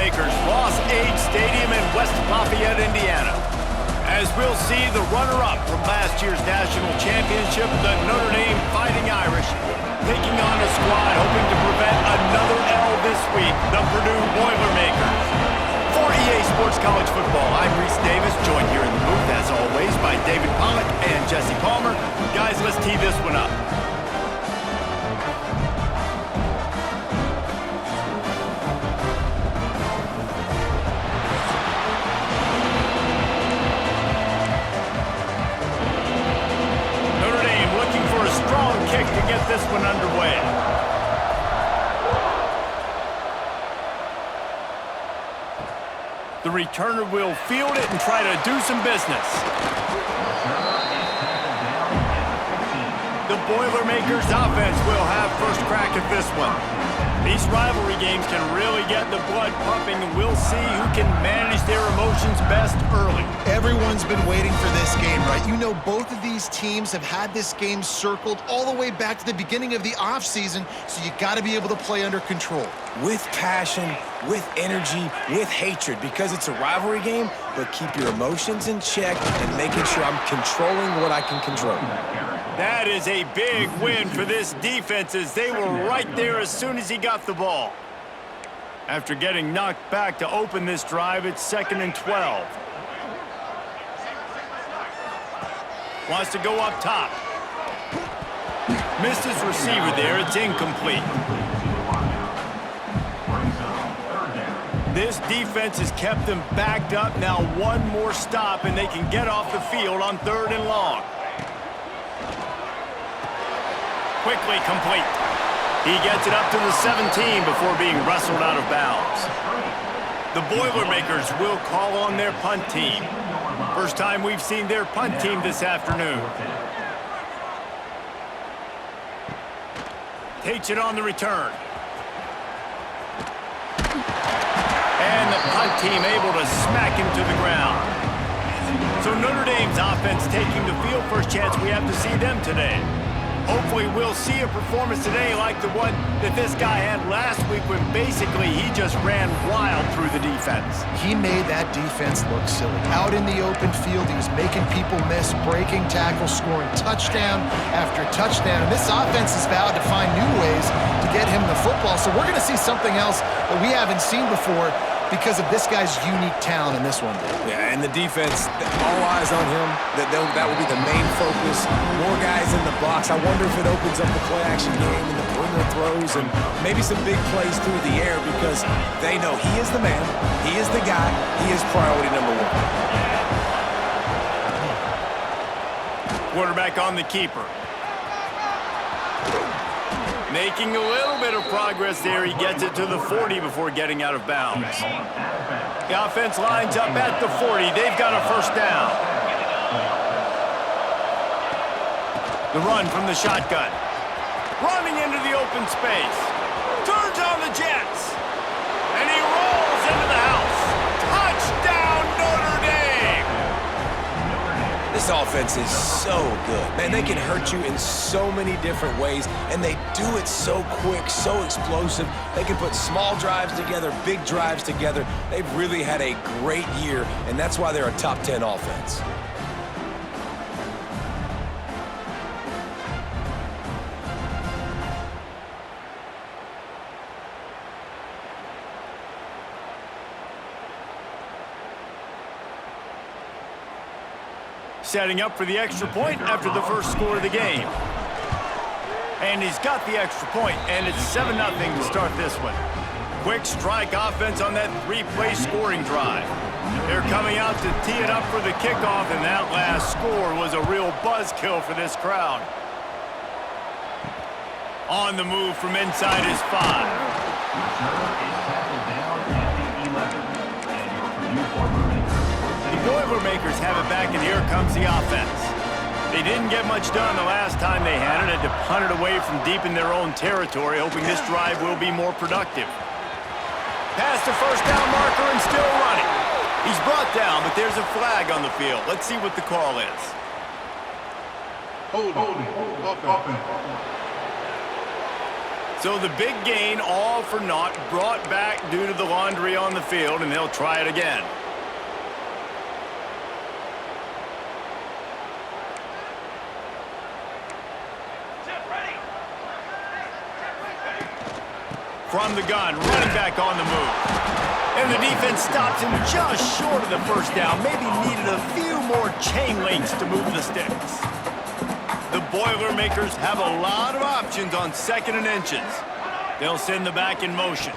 Boilermakers, Ross Age Stadium in West Lafayette, Indiana. As we'll see the runner-up from last year's national championship, the Notre Dame Fighting Irish, taking on a squad hoping to prevent another L this week, the Purdue Boilermakers. For EA Sports College Football, I'm Reese Davis, joined here in the booth, as always, by David Pollack and Jesse Palmer. Guys, let's tee this one up. Notre Dame looking for a strong kick to get this one underway. The returner will field it and try to do some business. The Boilermakers offense will have first crack at this one. These rivalry games can really get the blood pumping, and we'll see who can manage their emotions best early. Everyone's been waiting for this game, right? You know, both of these teams have had this game circled all the way back to the beginning of the offseason, so you got to be able to play under control. With passion, with energy, with hatred, because it's a rivalry game, but keep your emotions in check and making sure I'm controlling what I can control. That is a big win for this defense, as they were right there as soon as he got the ball. After getting knocked back to open this drive, it's 2nd and 12. Wants to go up top. Missed his receiver there. It's incomplete. This defense has kept them backed up. Now one more stop, and they can get off the field on 3rd and long. Quickly complete. He gets it up to the 17 before being wrestled out of bounds. The Boilermakers will call on their punt team. First time we've seen their punt team this afternoon. Takes it on the return. And the punt team able to smack him to the ground. So Notre Dame's offense taking the field. First chance we have to see them today. Hopefully we'll see a performance today like the one that this guy had last week, when basically he just ran wild through the defense. He made that defense look silly. Out in the open field, he was making people miss, breaking tackles, scoring touchdown after touchdown. And this offense has vowed to find new ways to get him the football. So we're going to see something else that we haven't seen before because of this guy's unique talent in this one. Yeah, and the defense, all eyes on him. That will be the main focus. More guys in the box. I wonder if it opens up the play-action game and the perimeter throws and maybe some big plays through the air, because they know he is the man, he is the guy, he is priority number one. Quarterback on the keeper. Making a little bit of progress there. He gets it to the 40 before getting out of bounds. The offense lines up at the 40. They've got a first down. The run from the shotgun. Running into the open space. Turns on the Jets. And he rolls into the house. Touchdown, Notre Dame! This offense is so good. Man, they can hurt you in so many different ways, and they do it so quick, so explosive. They can put small drives together, big drives together. They've really had a great year, and that's why they're a top 10 offense. Setting up for the extra point after the first score of the game. And he's got the extra point, and it's 7-0 to start this one. Quick strike offense on that 3-play scoring drive. They're coming out to tee it up for the kickoff, and that last score was a real buzzkill for this crowd. On the move from inside his 5. Boilermakers have it back, and here comes the offense. They didn't get much done the last time they had it. Had to punt it away from deep in their own territory, hoping this drive will be more productive. Past the first down marker and still running. He's brought down, but there's a flag on the field. Let's see what the call is. So the big gain, all for naught, brought back due to the laundry on the field, and they'll try it again. From the gun, running back on the move. And the defense stops him just short of the first down. Maybe needed a few more chain links to move the sticks. The Boilermakers have a lot of options on 2nd and inches. They'll send the back in motion.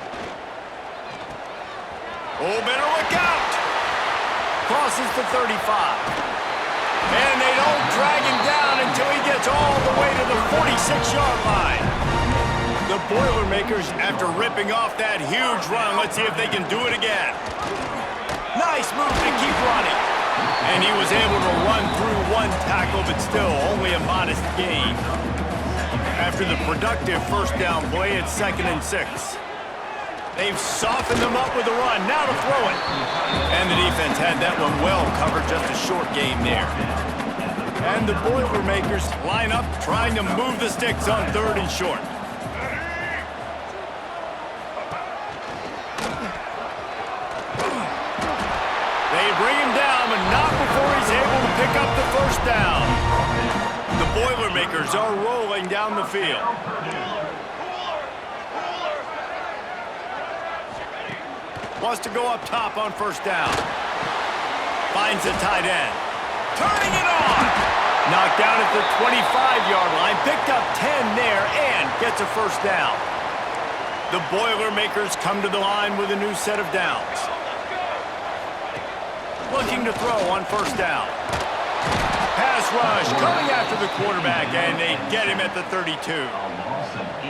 Oh, better look out! Crosses to 35. And they don't drag him down until he gets all the way to the 46-yard line. The Boilermakers, after ripping off that huge run, let's see if they can do it again. Nice move to keep running. And he was able to run through one tackle, but still only a modest gain. After the productive first down play, it's 2nd and 6. They've softened them up with a run. Now to throw it. And the defense had that one well covered, just a short game there. And the Boilermakers line up, trying to move the sticks on 3rd and short. They bring him down, but not before he's able to pick up the first down. The Boilermakers are rolling down the field. Wants to go up top on first down. Finds the tight end. Turning it on! Knocked down at the 25-yard line. Picked up 10 there and gets a first down. The Boilermakers come to the line with a new set of downs. Looking to throw on first down. Pass rush coming after the quarterback, and they get him at the 32.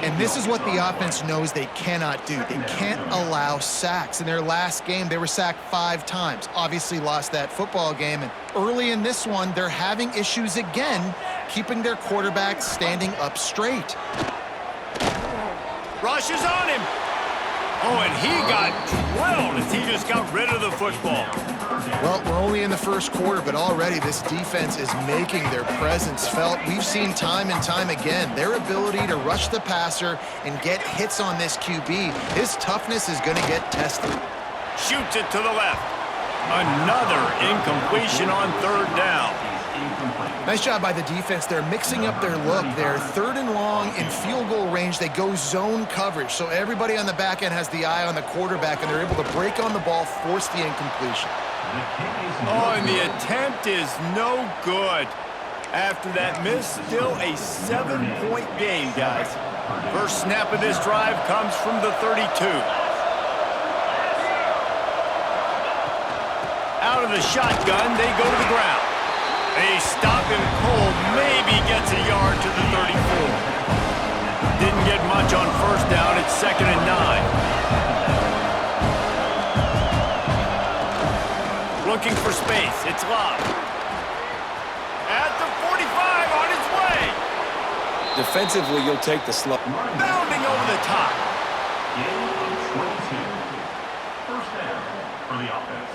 And this is what the offense knows they cannot do. They can't allow sacks. In their last game, they were sacked 5 times. Obviously lost that football game. And early in this one, they're having issues again, keeping their quarterback standing up straight. Rushes on him. Oh, and he got drilled as he just got rid of the football. Well, we're only in the first quarter, but already this defense is making their presence felt. We've seen time and time again their ability to rush the passer and get hits on this QB. His toughness is going to get tested. Shoots it to the left. Another incompletion on 3rd down. Nice job by the defense. They're mixing up their look. They're 3rd and long in field goal range. They go zone coverage, so everybody on the back end has the eye on the quarterback, and they're able to break on the ball, force the incompletion. Oh, and the attempt is no good. After that miss, still a 7-point game, guys. First snap of this drive comes from the 32. Out of the shotgun, they go to the ground. They stop him cold, maybe gets a yard to the 34. Didn't get much on first down, it's 2nd and 9. Looking for space, it's Love. At the 45, on his way. Defensively, you'll take the slow. Bounding over the top. Gain of 22. First down for the offense.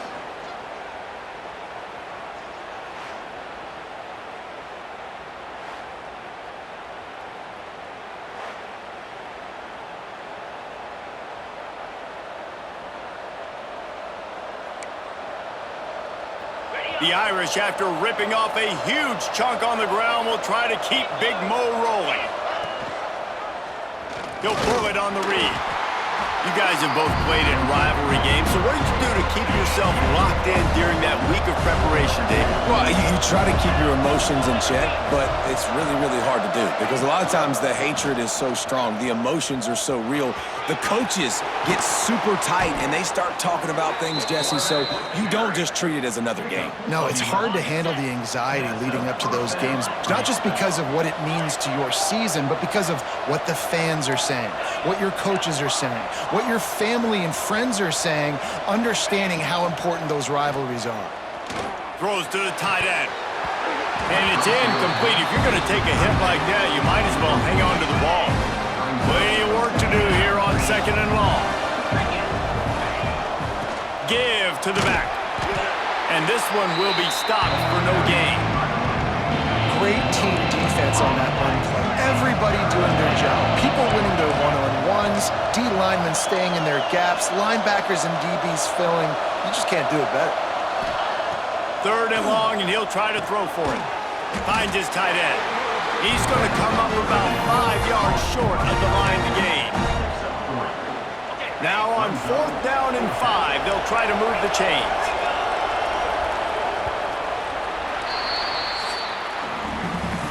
The Irish, after ripping off a huge chunk on the ground, will try to keep Big Mo rolling. He'll pull it on the read. You guys have both played in rivalry games, so what did you do to keep yourself locked in during that week of preparation, David? Well, you try to keep your emotions in check, but it's really, really hard to do because a lot of times the hatred is so strong. The emotions are so real. The coaches get super tight, and they start talking about things, Jesse, so you don't just treat it as another game. No, it's hard to handle the anxiety leading up to those games, not just because of what it means to your season, but because of what the fans are saying, what your coaches are saying, what your family and friends are saying, understanding how important those rivalries are. Throws to the tight end. And it's incomplete. If you're going to take a hit like that, you might as well hang on to the ball. Plenty of work to do here on 2nd and long. Give to the back. And this one will be stopped for no gain. Great team defense on that run play. Everybody doing their job. People winning their one-on-one seams, D linemen staying in their gaps, linebackers and DBs filling. You just can't do it better. 3rd and long, and he'll try to throw for it. Finds his tight end. He's going to come up about 5 yards short of the line to gain. Now on 4th down and 5, they'll try to move the chains.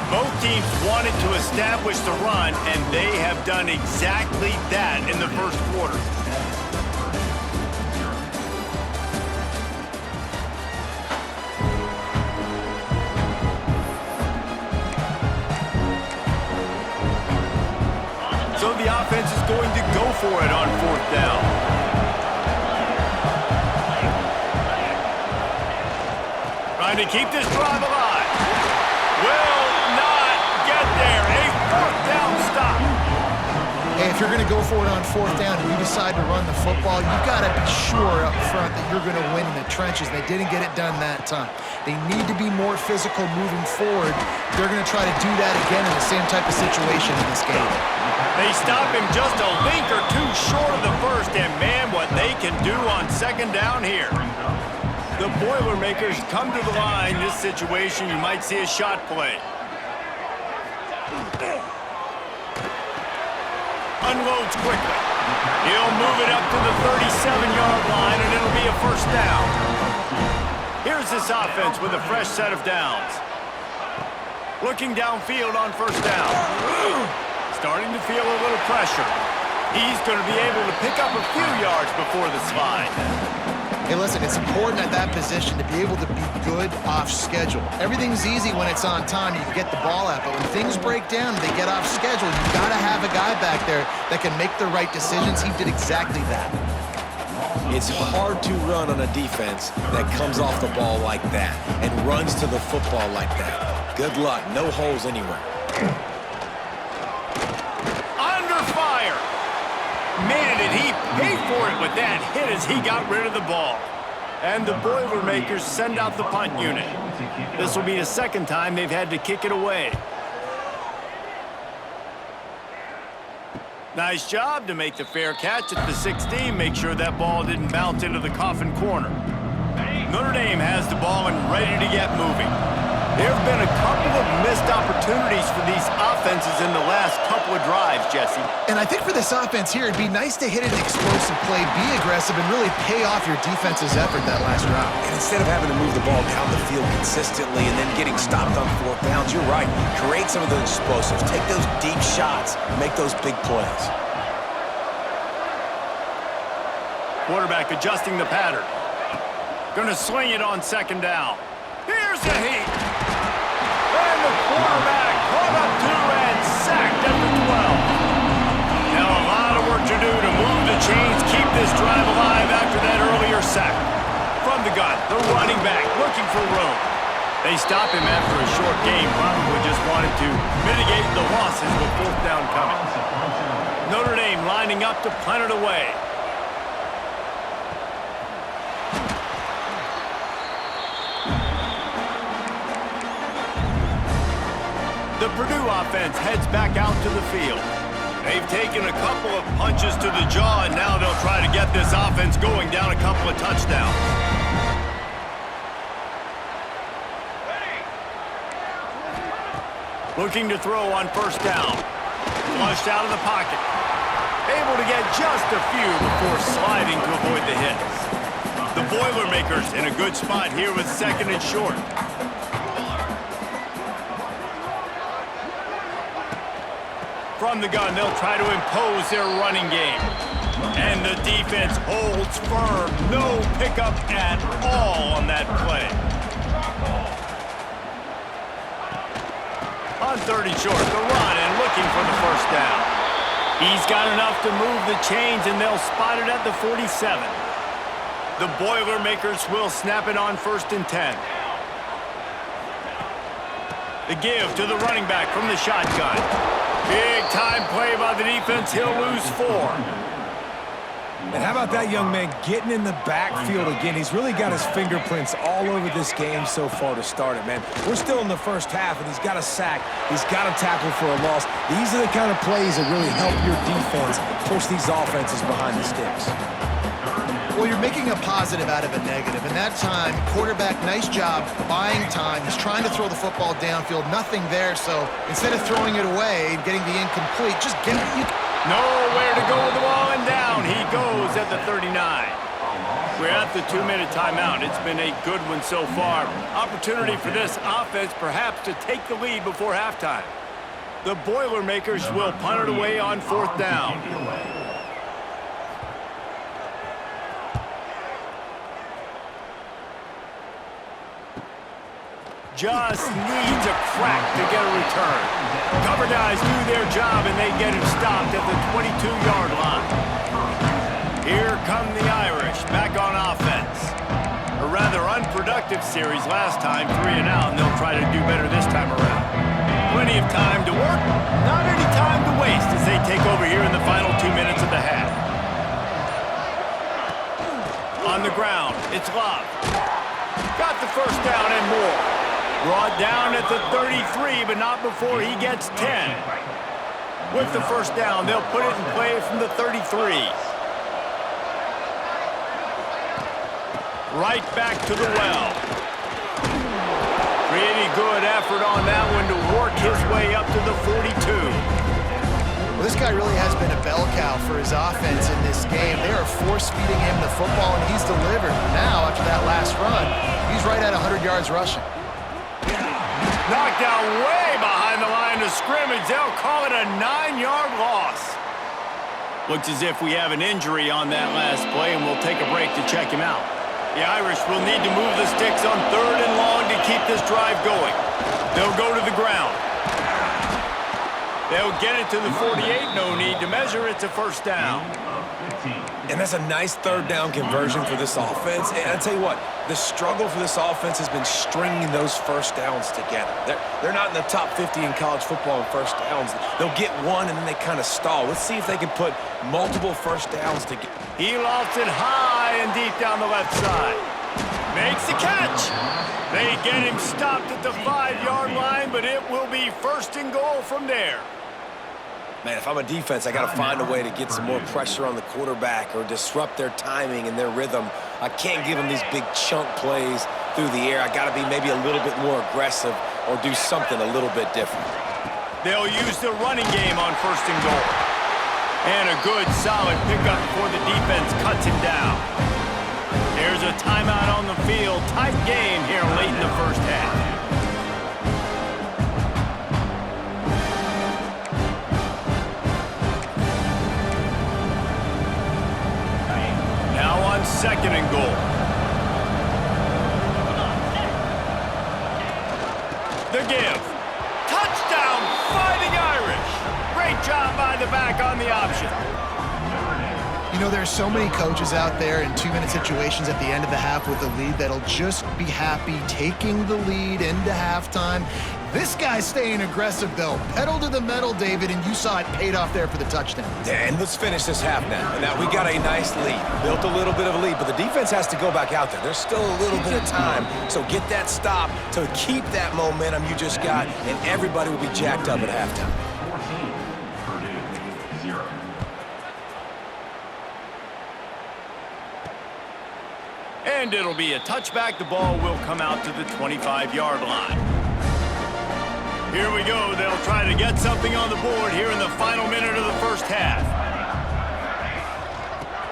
Both teams wanted to establish the run, and they have done exactly that in the first quarter. So the offense is going to go for it on 4th down. Trying to keep this drive alive. Will not get there. A 4th down stop. Hey, if you're going to go for it on 4th down and you decide to run the football, you've got to be sure up front that you're going to win in the trenches. They didn't get it done that time. They need to be more physical moving forward. They're going to try to do that again in the same type of situation in this game. They stop him just a link or two short of the first, and man, what they can do on 2nd down here. The Boilermakers come to the line. This situation, you might see a shot play. Unloads quickly. He'll move it up to the 37-yard line, and it'll be a 1st down. Here's this offense with a fresh set of downs. Looking downfield on 1st down. Starting to feel a little pressure. He's going to be able to pick up a few yards before the slide. Hey, listen, it's important at that position to be able to be good off schedule. Everything's easy when it's on time. You can get the ball out, but when things break down and they get off schedule, you've got to have a guy back there that can make the right decisions. He did exactly that. It's hard to run on a defense that comes off the ball like that and runs to the football like that. Good luck. No holes anywhere. Under fire. Man, did he pay for it with that hit as he got rid of the ball. And the Boilermakers send out the punt unit. This will be the 2nd time they've had to kick it away. Nice job to make the fair catch at the 16. Make sure that ball didn't bounce into the coffin corner. Notre Dame has the ball and ready to get moving. There have been a couple of missed opportunities for these offenses in the last couple of drives, Jesse. And I think for this offense here, it'd be nice to hit an explosive play, be aggressive, and really pay off your defense's effort that last round. And instead of having to move the ball down the field consistently and then getting stopped on 4th downs, you're right. Create some of those explosives. Take those deep shots. Make those big plays. Quarterback adjusting the pattern. Going to swing it on 2nd down. Here's the heat. And the quarterback caught up to and sacked at the 12. Now a lot of work to do to move the chains, keep this drive alive after that earlier sack. From the gun, the running back looking for room. They stop him after a short game, probably just wanted to mitigate the losses with 4th down coming. Notre Dame lining up to punt it away. The Purdue offense heads back out to the field. They've taken a couple of punches to the jaw, and now they'll try to get this offense going down a couple of touchdowns. Looking to throw on 1st down. Flushed out of the pocket. Able to get just a few before sliding to avoid the hits. The Boilermakers in a good spot here with 2nd and short. From the gun, they'll try to impose their running game. And the defense holds firm. No pickup at all on that play. On 30 short, the run and looking for the 1st down. He's got enough to move the chains, and they'll spot it at the 47. The Boilermakers will snap it on 1st and 10. The give to the running back from the shotgun. Big time play by the defense. He'll lose 4. And how about that young man getting in the backfield again? He's really got his fingerprints all over this game so far to start it, man. We're still in the first half, and he's got a sack. He's got a tackle for a loss. These are the kind of plays that really help your defense push these offenses behind the sticks. Well, you're making a positive out of a negative, and that time, quarterback, nice job buying time. He's trying to throw the football downfield, nothing there, so instead of throwing it away and getting the incomplete, just get it. Nowhere to go with the ball, and down he goes at the 39. We're at the 2-minute timeout. It's been a good one so far. Opportunity for this offense perhaps to take the lead before halftime. The Boilermakers will punt it away on 4th down. Just needs a crack to get a return. Cover guys do their job, and they get him stopped at the 22-yard line. Here come the Irish, back on offense. A rather unproductive series last time, 3 and out, and they'll try to do better this time around. Plenty of time to work, not any time to waste as they take over here in the final 2 minutes of the half. On the ground, it's Love. Got the first down and more. Brought down at the 33, but not before he gets 10. With the first down, they'll put it in play from the 33. Right back to the well. Pretty good effort on that one to work his way up to the 42. Well, this guy really has been a bell cow for his offense in this game. They are force-feeding him the football, and he's delivered. Now, after that last run, he's right at 100 yards rushing. Knocked out way behind the line of scrimmage. They'll call it a 9-yard loss. Looks as if we have an injury on that last play, and we'll take a break to check him out. The Irish will need to move the sticks on 3rd and long to keep this drive going. They'll go to the ground. They'll get it to the 48. No need to measure. It's a first down. And that's a nice 3rd down conversion for this offense. And I tell you what, the struggle for this offense has been stringing those first downs together. They're not in the top 50 in college football in first downs. They'll get one, and then they kind of stall. Let's see if they can put multiple first downs together. He lofts it high and deep down the left side. Makes the catch. They get him stopped at the 5-yard line, but it will be 1st and goal from there. Man, if I'm a defense, I got to find a way to get some more pressure on the quarterback or disrupt their timing and their rhythm. I can't give them these big chunk plays through the air. I got to be maybe a little bit more aggressive or do something a little bit different. They'll use the running game on 1st and goal. And a good, solid pickup before the defense cuts him down. There's a timeout on the field. Tight game here late in the first half. Now on 2nd and goal. The give. Touchdown, Fighting Irish. Great job by the back on the option. You know, there's so many coaches out there in 2-minute situations at the end of the half with a lead that'll just be happy taking the lead into halftime. This guy's staying aggressive, though. Pedal to the metal, David, and you saw it paid off there for the touchdown. And let's finish this half now. Now, we got a nice lead. Built a little bit of a lead, but the defense has to go back out there. There's still a little bit of time, so get that stop to keep that momentum you just got, and everybody will be jacked up at halftime. 14, Purdue, 0. And it'll be a touchback. The ball will come out to the 25-yard line. Here we go. They'll try to get something on the board here in the final minute of the first half.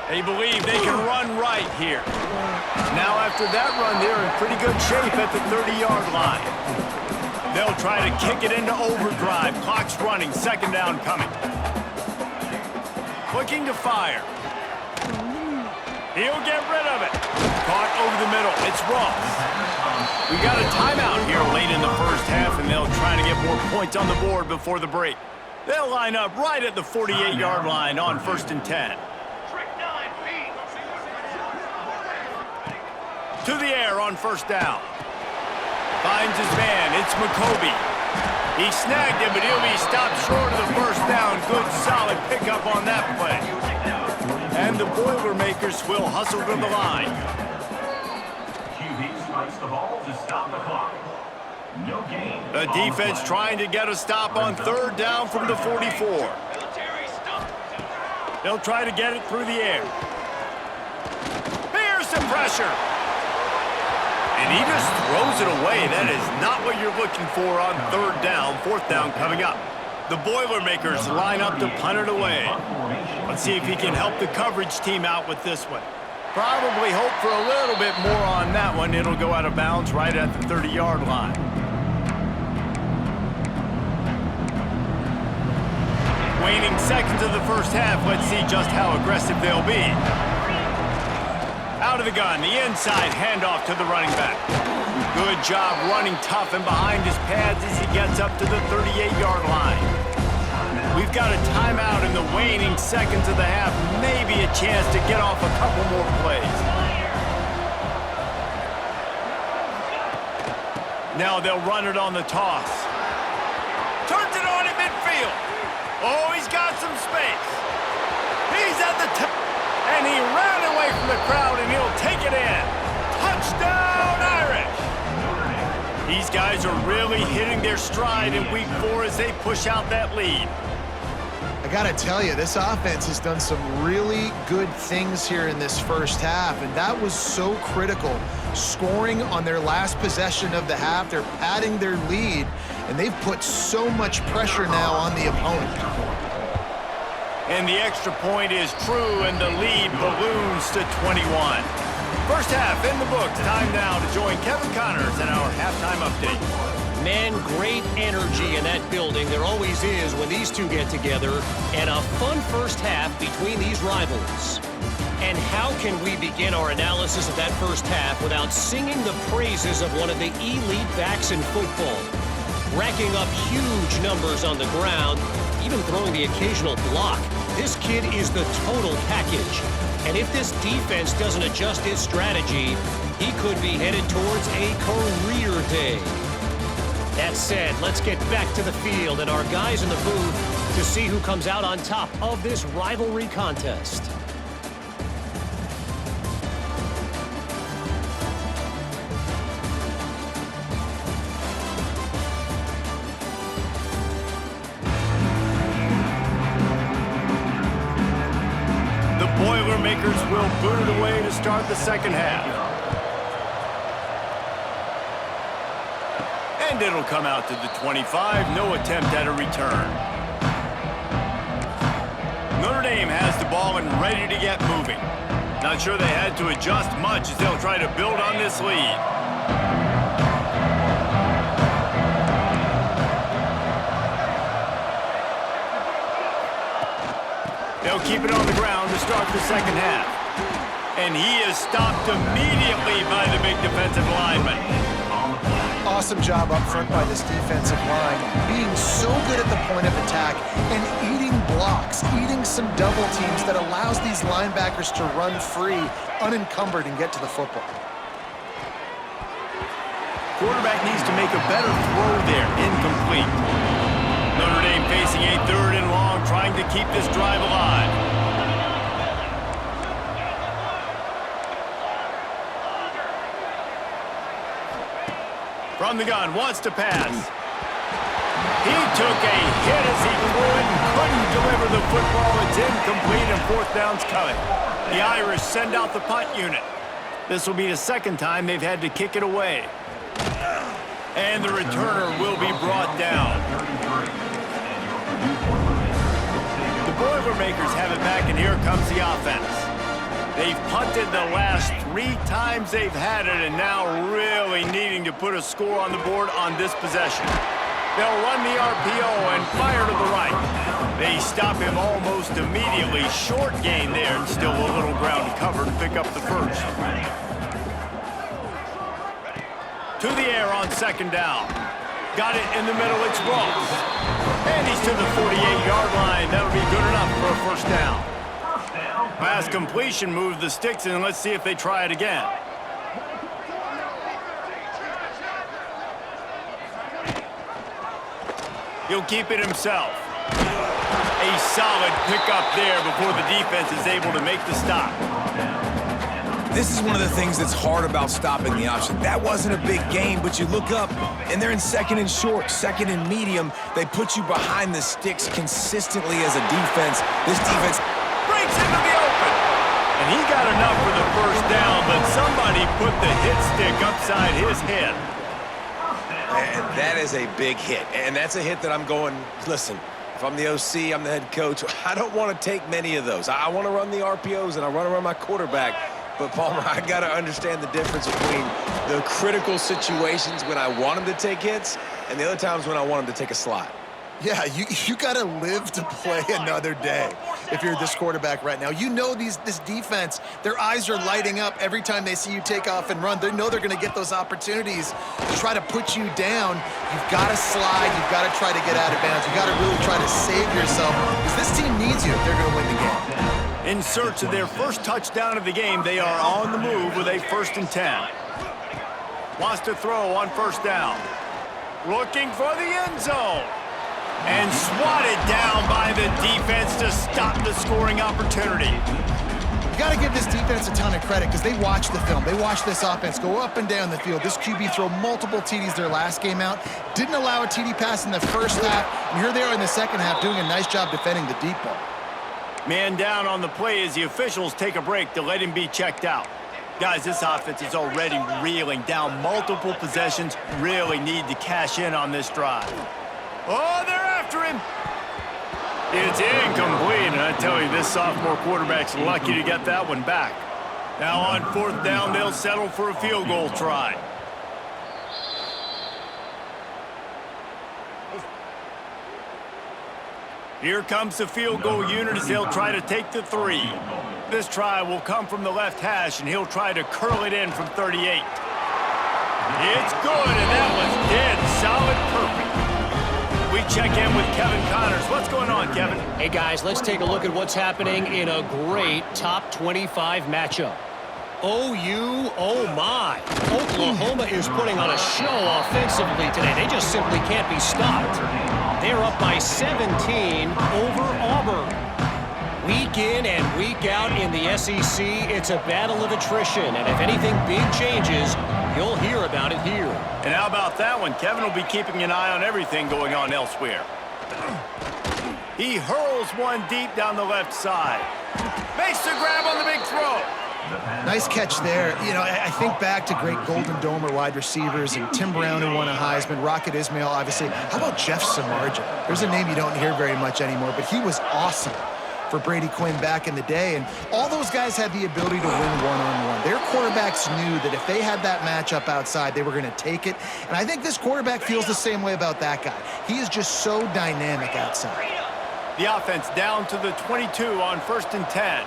They believe they can run right here. Now after that run, they're in pretty good shape at the 30-yard line. They'll try to kick it into overdrive. Clock's running. 2nd down coming. Looking to fire. He'll get rid of it. Caught over the middle. It's Ross. We got a timeout here late in the first half, and they'll try to get more points on the board before the break. They'll line up right at the 48-yard line on 1st and 10. To the air on 1st down. Finds his man. It's McCoby. He snagged him, but he'll be stopped short of the 1st down. Good, solid pickup on that play. And the Boilermakers will hustle to the line. QB spikes the ball to stop the clock. No gain. The defense trying to get a stop on third down from the 44. They'll try to get it through the air. Here's the pressure. And he just throws it away. That is not what you're looking for on third down. Fourth down coming up. The Boilermakers line up to punt it away. Let's see if he can help the coverage team out with this one. Probably hope for a little bit more on that one. It'll go out of bounds right at the 30-yard line. Waning seconds of the first half. Let's see just how aggressive they'll be. Out of the gun, the inside handoff to the running back. Good job running tough and behind his pads as he gets up to the 38-yard line. We've got a timeout in the waning seconds of the half. Maybe a chance to get off a couple more plays. Now they'll run it on the toss. Turns it on in midfield. Oh, he's got some space. He's at the top. And he ran away from the crowd, and he'll take it in. Touchdown, Irish! These guys are really hitting their stride in week 4 as they push out that lead. I got to tell you, this offense has done some really good things here in this first half, and that was so critical. Scoring on their last possession of the half, they're padding their lead, and they've put so much pressure now on the opponent. And the extra point is true, and the lead balloons to 21. First half in the books. Time now to join Kevin Connors in our halftime update. Man, great energy in that building. There always is when these two get together. And a fun first half between these rivals. And how can we begin our analysis of that first half without singing the praises of one of the elite backs in football? Racking up huge numbers on the ground, even throwing the occasional block. This kid is the total package. And if this defense doesn't adjust its strategy, he could be headed towards a career day. That said, let's get back to the field and our guys in the booth to see who comes out on top of this rivalry contest. Boilermakers will boot it away to start the second half. And it'll come out to the 25. No attempt at a return. Notre Dame has the ball and ready to get moving. Not sure they had to adjust much as they'll try to build on this lead. They'll keep it on the ground to start the second half. And he is stopped immediately by the big defensive lineman. Awesome job up front by this defensive line, being so good at the point of attack and eating blocks, eating some double teams that allows these linebackers to run free, unencumbered, and get to the football. Quarterback needs to make a better throw there, incomplete. Notre Dame facing a 3rd and long, trying to keep this drive alive. From the gun, wants to pass. He took a hit as he threw it and couldn't deliver the football. It's incomplete and 4th down's coming. The Irish send out the punt unit. This will be the second time they've had to kick it away. And the returner will be brought down. The Boilermakers have it back, and here comes the offense. They've punted the last 3 times they've had it, and now really needing to put a score on the board on this possession. They'll run the RPO and fire to the right. They stop him almost immediately. Short gain there, and still a little ground to cover to pick up the first. To the air on 2nd down. Got it in the middle, it's Ross. And he's to the 48-yard line. That'll be good enough for a 1st down. Pass completion moved the sticks, and let's see if they try it again. He'll keep it himself. A A solid pickup there before the defense is able to make the stop. This is one of the things that's hard about stopping the option. That wasn't a big gain, but you look up, and they're in second and short, second and medium. They put you behind the sticks consistently as a defense. This defense breaks into the open. And he got enough for the first down, but somebody put the hit stick upside his head. And that is a big hit. And that's a hit that I'm going, listen, if I'm the OC, I'm the head coach, I don't want to take many of those. I want to run the RPOs, and I want to run my quarterback. But, Palmer, I got to understand the difference between the critical situations when I want him to take hits and the other times when I want him to take a slot. Yeah, you got to live to play another day if you're this quarterback right now. You know this defense, their eyes are lighting up every time they see you take off and run. They know they're going to get those opportunities to try to put you down. You've got to slide. You've got to try to get out of bounds. You've got to really try to save yourself because this team needs you if they're going to win the game. In search of their first touchdown of the game, they are on the move with a 1st and 10. Wants to throw on 1st down. Looking for the end zone. And swatted down by the defense to stop the scoring opportunity. You got to give this defense a ton of credit because they watch the film. They watch this offense go up and down the field. This QB throw multiple TDs their last game out. Didn't allow a TD pass in the first half. And here they are in the second half doing a nice job defending the deep ball. Man down on the play as the officials take a break to let him be checked out. Guys, this offense is already reeling down multiple possessions. Really need to cash in on this drive. Oh, they're after him. It's incomplete, and I tell you, this sophomore quarterback's lucky to get that one back. Now on 4th down, they'll settle for a field goal try. Here comes the field goal unit as they'll try to take the 3. This try will come from the left hash, and he'll try to curl it in from 38. It's good, and that was dead solid perfect. We check in with Kevin Connors. What's going on, Kevin? Hey, guys, let's take a look at what's happening in a great top 25 matchup. OU, oh my. Oklahoma is putting on a show offensively today. They just simply can't be stopped. They're up by 17 over Auburn. Week in and week out in the SEC, it's a battle of attrition. And if anything big changes, you'll hear about it here. And how about that one? Kevin will be keeping an eye on everything going on elsewhere. He hurls one deep down the left side. Makes the grab on the big throw. Nice catch there. You know, I think back to great Golden Domer wide receivers and Tim Brown who won a Heisman, Rocket Ismail, obviously. How about Jeff Samardzija? There's a name you don't hear very much anymore, but he was awesome for Brady Quinn back in the day. And all those guys had the ability to win one-on-one. Their quarterbacks knew that if they had that matchup outside, they were going to take it. And I think this quarterback feels the same way about that guy. He is just so dynamic outside. The offense down to the 22 on 1st and 10.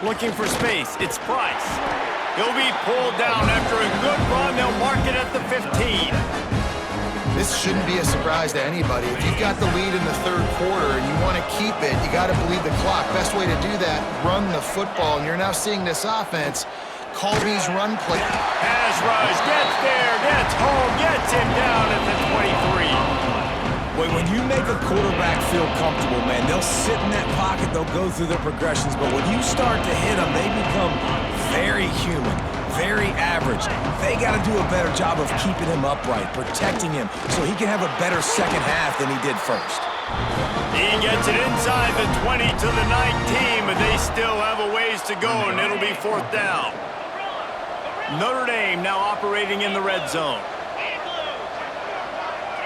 Looking for space, it's Price. He'll be pulled down after a good run. They'll mark it at the 15. This shouldn't be a surprise to anybody. If you've got the lead in the 3rd quarter and you want to keep it, you got to believe the clock. Best way to do that, run the football. And you're now seeing this offense call these run plays. Pass rush, gets there, gets home, gets him down at the 23. When you make a quarterback feel comfortable, man, they'll sit in that pocket, they'll go through their progressions, but when you start to hit them, they become very human, very average. They got to do a better job of keeping him upright, protecting him, so he can have a better second half than he did first. He gets it inside the 20 to the 19, but they still have a ways to go, and it'll be 4th down. Notre Dame now operating in the red zone.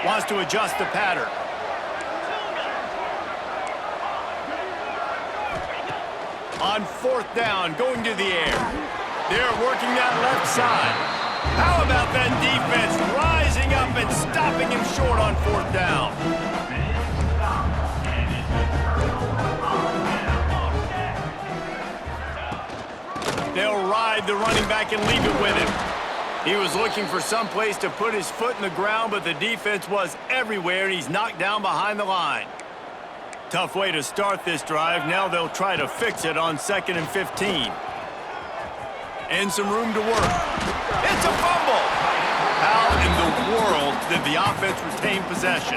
Wants to adjust the pattern. On 4th down, going to the air. They're working that left side. How about that defense rising up and stopping him short on 4th down? They'll ride the running back and leave it with him. He was looking for some place to put his foot in the ground, but the defense was everywhere, and he's knocked down behind the line. Tough way to start this drive. Now they'll try to fix it on 2nd and 15. And some room to work. It's a fumble! How in the world did the offense retain possession?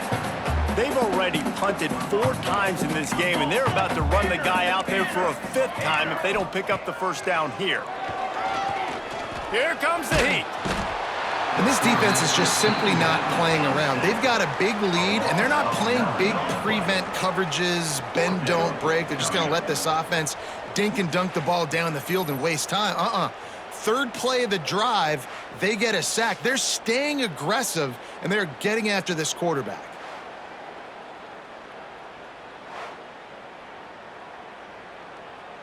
They've already punted 4 times in this game, and they're about to run the guy out there for a 5th time if they don't pick up the first down here. Here comes the heat. And this defense is just simply not playing around. They've got a big lead, and they're not playing big prevent coverages, bend, don't break. They're just going to let this offense dink and dunk the ball down the field and waste time. Third play of the drive, they get a sack. They're staying aggressive, and they're getting after this quarterback.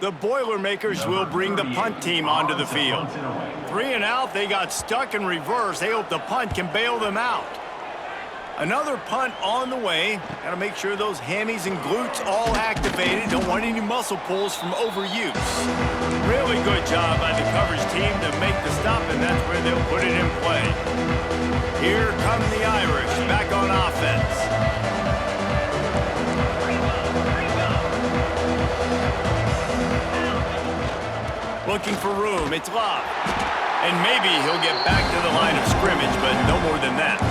The Boilermakers will bring the punt team onto the field. 3 and out, they got stuck in reverse. They hope the punt can bail them out. Another punt on the way. Got to make sure those hammies and glutes all activated. Don't want any muscle pulls from overuse. Really good job by the coverage team to make the stop, and that's where they'll put it in play. Here come the Irish back on offense. Looking for room, it's Love. And maybe he'll get back to the line of scrimmage, but no more than that.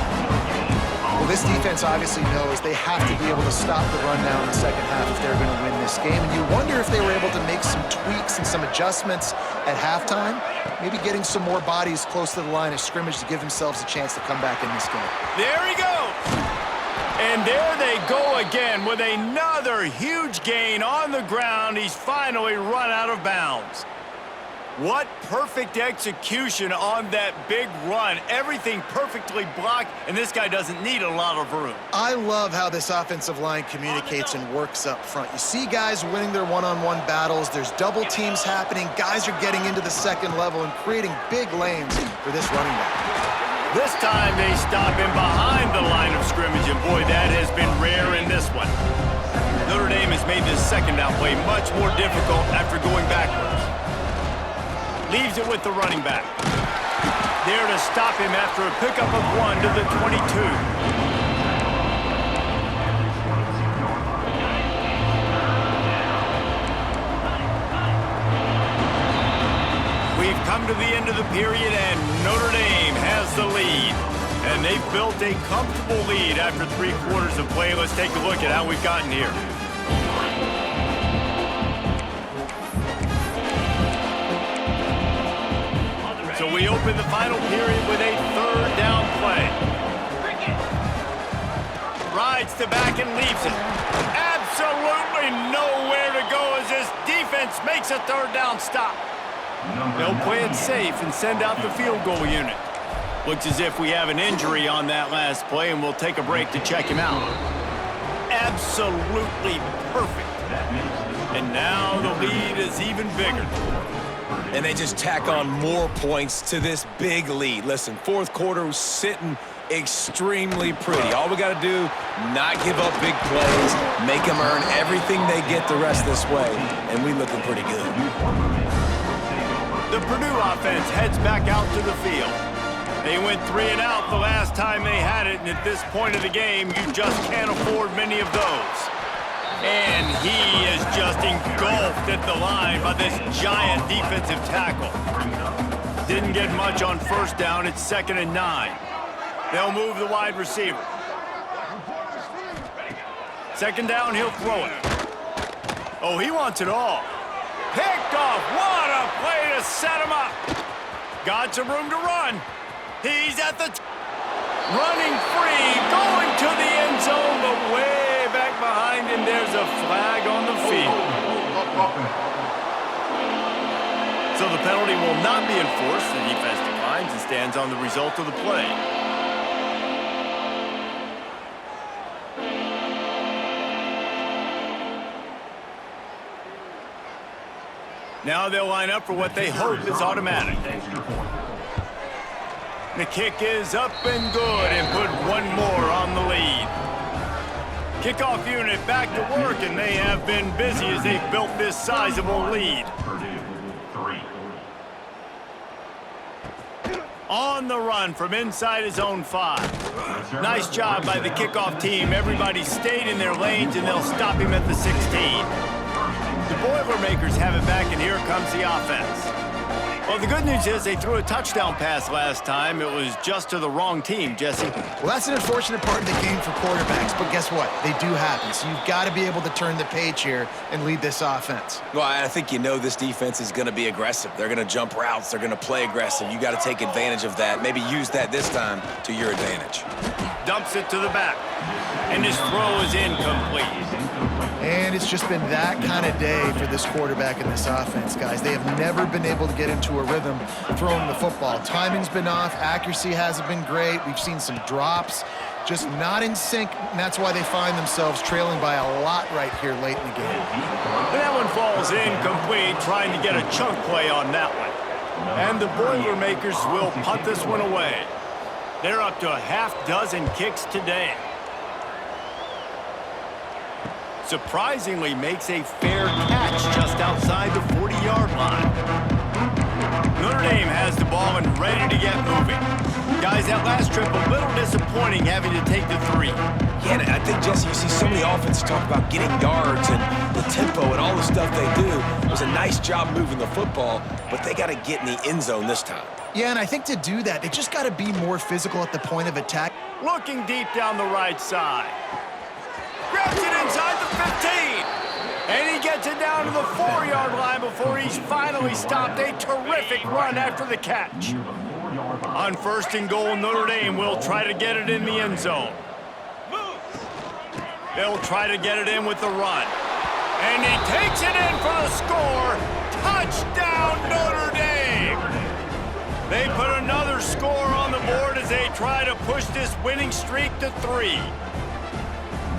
Well, this defense obviously knows they have to be able to stop the run now in the second half if they're going to win this game. And you wonder if they were able to make some tweaks and some adjustments at halftime, maybe getting some more bodies close to the line of scrimmage to give themselves a chance to come back in this game. There he goes. And there they go again with another huge gain on the ground. He's finally run out of bounds. What perfect execution on that big run. Everything perfectly blocked, and this guy doesn't need a lot of room. I love how this offensive line communicates and works up front. You see guys winning their one-on-one battles. There's double teams happening. Guys are getting into the second level and creating big lanes for this running back. This time they stop him behind the line of scrimmage, and boy, that has been rare in this one. Notre Dame has made this second down play much more difficult after going backwards. Leaves it with the running back. There to stop him after a pickup of 1 to the 22. We've come to the end of the period, and Notre Dame has the lead. And they've built a comfortable lead after 3 quarters of play. Let's take a look at how we've gotten here. So we open the final period with a 3rd down play. Rides to back and leaves it. Absolutely nowhere to go as this defense makes a 3rd down stop. They'll play it safe and send out the field goal unit. Looks as if we have an injury on that last play, and we'll take a break to check him out. Absolutely perfect. And now the lead is even bigger. And they just tack on more points to this big lead. Listen, 4th quarter was sitting extremely pretty. All we got to do, not give up big plays, make them earn everything they get the rest this way, and we looking pretty good. The Purdue offense heads back out to the field. They went 3 and out the last time they had it, and at this point of the game, you just can't afford many of those. And he is just engulfed at the line by this giant defensive tackle. Didn't get much on 1st down. It's 2nd and 9. They'll move the wide receiver. 2nd down, he'll throw it. Oh, he wants it all. Picked off. What a play to set him up. Got some room to run. He's at the running free, going to the end zone, but way back behind him. There's a flag on the field. So the penalty will not be enforced. The defense declines and stands on the result of the play. Now they'll line up for what they hope is automatic. The kick is up and good, and put 1 more on the lead. Kickoff unit back to work, and they have been busy as they've built this sizable lead. On the run from inside his own 5. Nice job by the kickoff team. Everybody stayed in their lanes, and they'll stop him at the 16. The Boilermakers have it back, and here comes the offense. Well, Well, the good news is they threw a touchdown pass last time. It was just to the wrong team, Jesse. Well, that's an unfortunate part of the game for quarterbacks, but guess what? They do happen, so you've got to be able to turn the page here and lead this offense. Well, I think you know this defense is going to be aggressive. They're going to jump routes. They're going to play aggressive. You got to take advantage of that. Maybe use that this time to your advantage. Dumps it to the back, and his throw is incomplete. And it's just been that kind of day for this quarterback and this offense, guys. They have never been able to get into a rhythm throwing the football. Timing's been off. Accuracy hasn't been great. We've seen some drops, just not in sync, and that's why they find themselves trailing by a lot right here late in the game. And that one falls incomplete, trying to get a chunk play on that one. And the Boilermakers will punt this one away. They're up to a half-dozen kicks today. Surprisingly makes a fair catch just outside the 40-yard line. Notre Dame has the ball and ready to get moving. Guys, that last trip a little disappointing having to take the 3. Yeah, and I think, Jesse, you see so many offenses talk about getting yards and the tempo and all the stuff they do. It was a nice job moving the football, but they got to get in the end zone this time. Yeah, and I think to do that, they just got to be more physical at the point of attack. Looking deep down the right side. Grabs it inside the 15. And he gets it down to the 4-yard line before he's finally stopped. A terrific run after the catch. On 1st and goal, Notre Dame will try to get it in the end zone. They'll try to get it in with the run. And he takes it in for the score. Touchdown, Notre Dame. They put another score on the board as they try to push this winning streak to 3.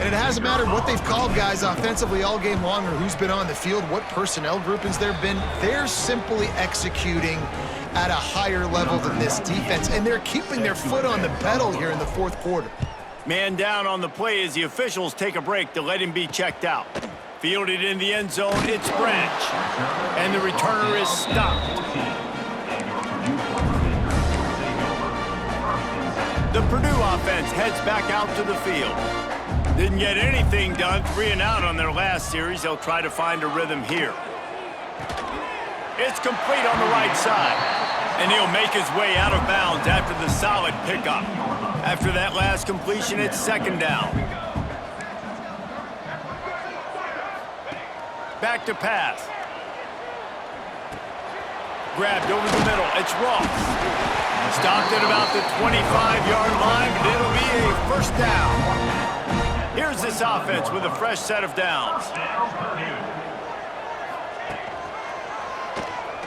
And it hasn't mattered what they've called, guys, offensively all game long or who's been on the field, what personnel groupings there have been. They're simply executing at a higher level than this defense, and they're keeping their foot on the pedal here in the 4th quarter. Man down on the play as the officials take a break to let him be checked out. Fielded in the end zone, it's Branch. And the returner is stopped. The Purdue offense heads back out to the field. Didn't get anything done, 3 and out on their last series. They'll try to find a rhythm here. It's complete on the right side. And he'll make his way out of bounds after the solid pickup. After that last completion, it's 2nd down. Back to pass. Grabbed over the middle. It's Ross. Stopped at about the 25-yard line, but it'll be a 1st down. Here's this offense with a fresh set of downs.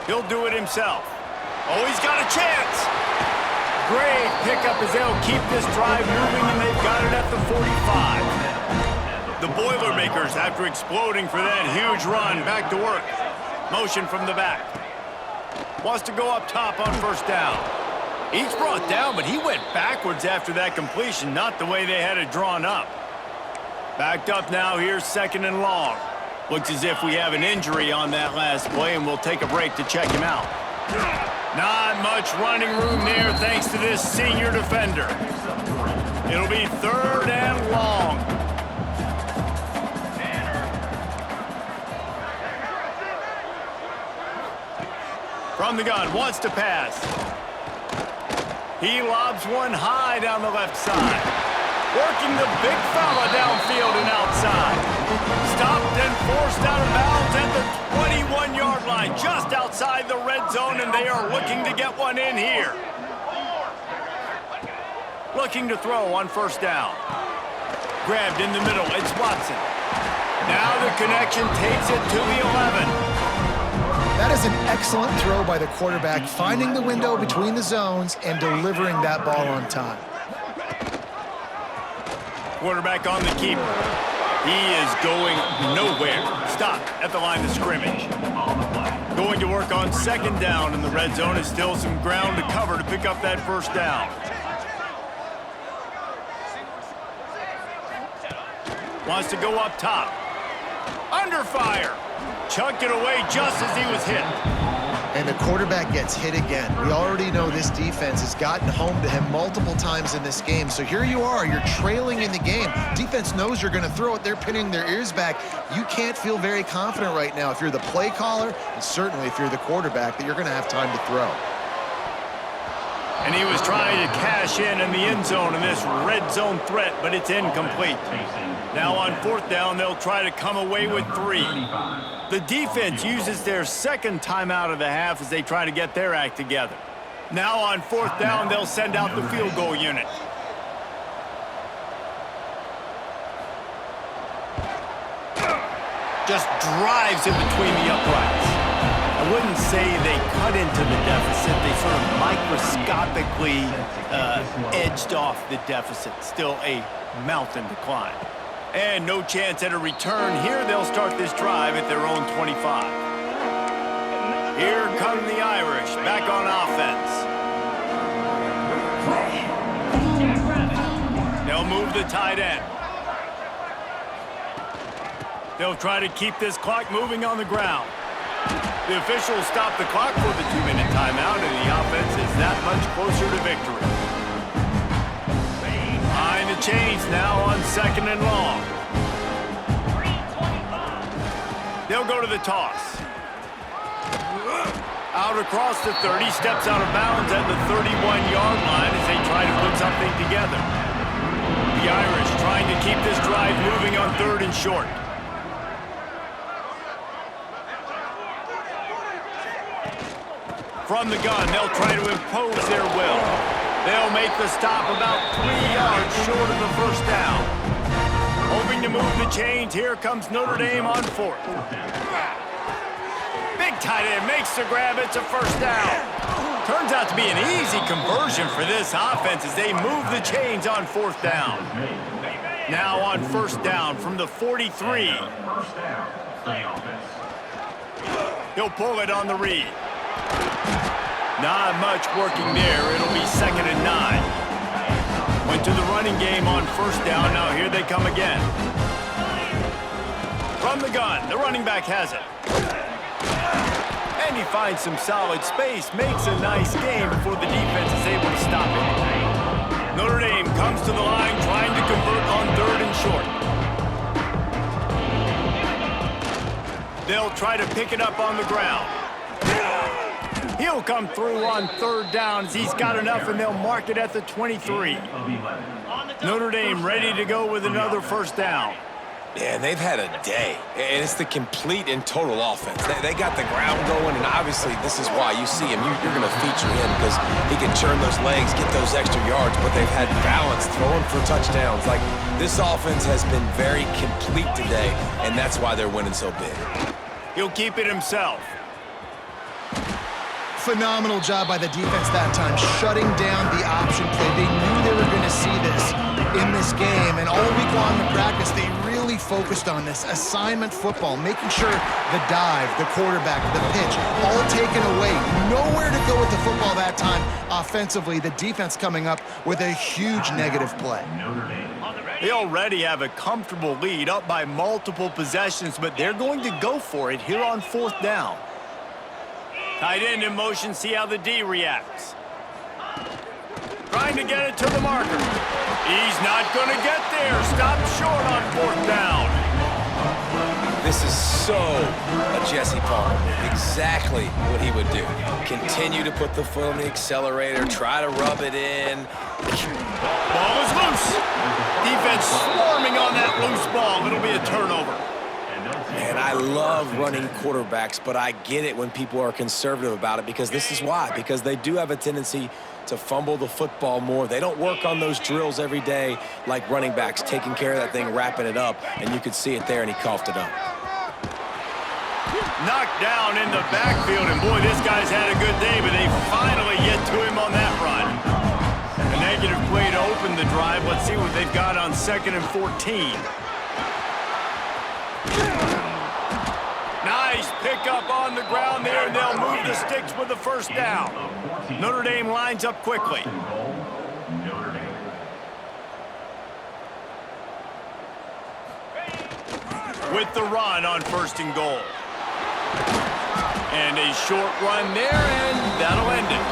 He'll do it himself. Oh, he's got a chance. Great pickup as they'll keep this drive moving, and they've got it at the 45. The Boilermakers, after exploding for that huge run, back to work. Motion from the back. Wants to go up top on 1st down. He's brought down, but he went backwards after that completion, not the way they had it drawn up. Backed up now, here's 2nd and long. Looks as if we have an injury on that last play, and we'll take a break to check him out. Not much running room there thanks to this senior defender. It'll be 3rd and long. From the gun, wants to pass. He lobs one high down the left side. Working the big fella downfield and outside. Stopped and forced out of bounds at the 21-yard line, just outside the red zone, and they are looking to get one in here. Looking to throw on 1st down. Grabbed in the middle, it's Watson. Now the connection takes it to the 11. That is an excellent throw by the quarterback, finding the window between the zones and delivering that ball on time. Quarterback on the keeper. He is going nowhere. Stopped at the line of scrimmage. Going to work on 2nd down in the red zone. Is still some ground to cover to pick up that 1st down. Wants to go up top. Under fire. Chucked it away just as he was hit. And the quarterback gets hit again. We already know this defense has gotten home to him multiple times in this game. So here you are, you're trailing in the game. Defense knows you're going to throw it. They're pinning their ears back. You can't feel very confident right now if you're the play caller, and certainly if you're the quarterback, that you're going to have time to throw. And he was trying to cash in the end zone in this red zone threat, but it's incomplete. Now on fourth down, they'll try to come away with 3. The defense uses their second timeout of the half as they try to get their act together. Now on fourth down, they'll send out the field goal unit. Just drives in between the uprights. I wouldn't say they cut into the deficit. They sort of microscopically edged off the deficit. Still a mountain to climb. And no chance at a return here. They'll start this drive at their own 25. Here come the Irish back on offense. They'll move the tight end. They'll try to keep this clock moving on the ground. The officials stop the clock for the 2-minute timeout, and the offense is that much closer to victory. Behind the chains now on 2nd and long. They'll go to the toss. Out across the 30, steps out of bounds at the 31-yard line as they try to put something together. The Irish trying to keep this drive moving on 3rd and short. From the gun, they'll try to impose their will. They'll make the stop about 3 yards short of the first down. Hoping to move the chains, here comes Notre Dame on 4th. Big tight end makes the grab, it's a first down. Turns out to be an easy conversion for this offense as they move the chains on 4th down. Now on 1st down from the 43. He'll pull it on the read. Not much working there. It'll be 2nd and 9. Went to the running game on 1st down. Now here they come again. From the gun, the running back has it. And he finds some solid space, makes a nice game before the defense is able to stop it. Notre Dame comes to the line trying to convert on 3rd and short. They'll try to pick it up on the ground. He'll come through on 3rd down as he's got enough, and they'll mark it at the 23. Notre Dame ready to go with another 1st down. Yeah, they've had a day, and it's the complete and total offense. They got the ground going, and obviously this is why you see him. You're going to feature him because he can churn those legs, get those extra yards, but they've had balance, throwing for touchdowns. Like, this offense has been very complete today, and that's why they're winning so big. He'll keep it himself. Phenomenal job by the defense that time, shutting down the option play. They knew they were going to see this in this game, and all week long in practice, they really focused on this assignment football, making sure the dive, the quarterback, the pitch, all taken away. Nowhere to go with the football that time offensively. The defense coming up with a huge negative play. They already have a comfortable lead, up by multiple possessions, but they're going to go for it here on 4th down. Tight end in motion, see how the D reacts. Trying to get it to the marker. He's not going to get there. Stopped short on 4th down. This is so a Jesse Palmer. Exactly what he would do. Continue to put the foot on the accelerator, try to rub it in. Ball is loose. Defense swarming on that loose ball. It'll be a turnover. Man, I love running quarterbacks, but I get it when people are conservative about it because this is why. Because they do have a tendency to fumble the football more. They don't work on those drills every day like running backs, taking care of that thing, wrapping it up, and you could see it there, and he coughed it up. Knocked down in the backfield, and boy, this guy's had a good day, but they finally get to him on that run. A negative play to open the drive. Let's see what they've got on 2nd and 14. Nice pickup on the ground there, and they'll move the sticks with the 1st down. Notre Dame lines up quickly. With the run on 1st and goal. And a short run there, and that'll end it.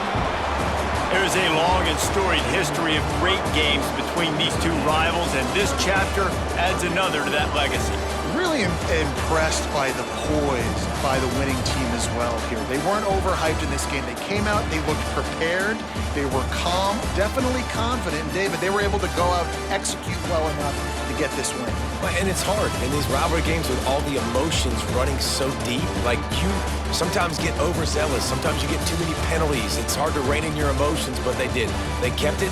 There's a long and storied history of great games between these two rivals, and this chapter adds another to that legacy. Really impressed by the poise by the winning team as well here. They weren't overhyped in this game. They came out, they looked prepared, they were calm, definitely confident. And David, they were able to go out and execute well enough to get this win. And it's hard in these rivalry games with all the emotions running so deep. Like, you sometimes get overzealous. Sometimes you get too many penalties. It's hard to rein in your emotions, but they did. They kept it